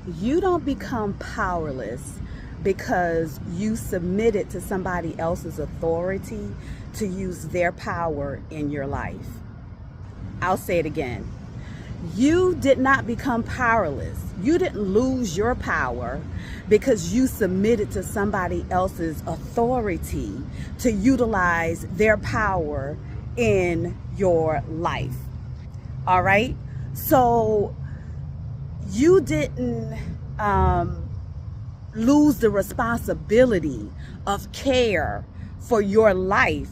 You don't become powerless because you submitted to somebody else's authority to use their power in your life. I'll say it again. You did not become powerless. You didn't lose your power because you submitted to somebody else's authority to utilize their power in your life. All right? So you didn't lose the responsibility of care for your life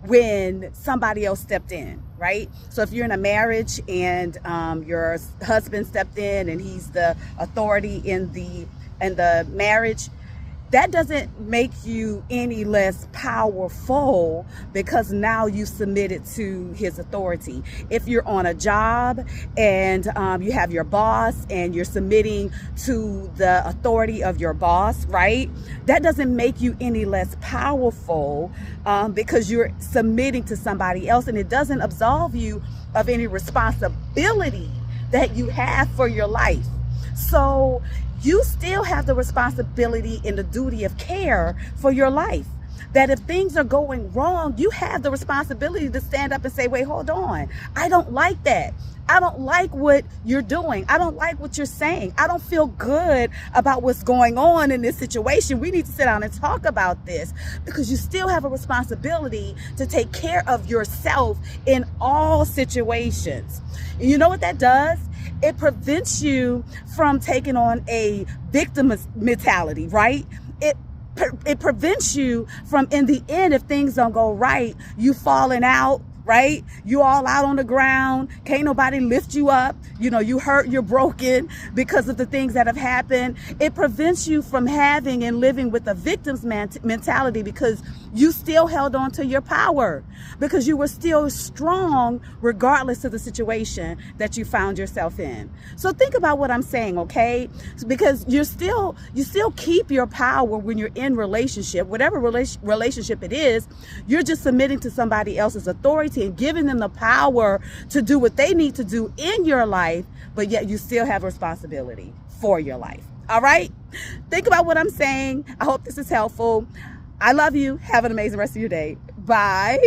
when somebody else stepped in, right? So if you're in a marriage and your husband stepped in and he's the authority in the marriage, that doesn't make you any less powerful because now you submitted to his authority. If you're on a job and you have your boss and you're submitting to the authority of your boss, right? That doesn't make you any less powerful because you're submitting to somebody else, and it doesn't absolve you of any responsibility that you have for your life. So you still have the responsibility and the duty of care for your life. That if things are going wrong, you have the responsibility to stand up and say, wait, hold on. I don't like that. I don't like what you're doing. I don't like what you're saying. I don't feel good about what's going on in this situation. We need to sit down and talk about this, because you still have a responsibility to take care of yourself in all situations. And you know what that does? It prevents you from taking on a victim mentality, right? It prevents you from, in the end, if things don't go right, you falling out, right? You all out on the ground. Can't nobody lift you up. You know, you hurt, you're broken because of the things that have happened. It prevents you from having and living with a victim's mentality, because you still held on to your power, because you were still strong regardless of the situation that you found yourself in. So think about what I'm saying, okay? Because you still keep your power when you're in relationship, whatever relationship it is. You're just submitting to somebody else's authority and giving them the power to do what they need to do in your life, but yet you still have responsibility for your life. All right? Think about what I'm saying. I hope this is helpful. I love you. Have an amazing rest of your day. Bye.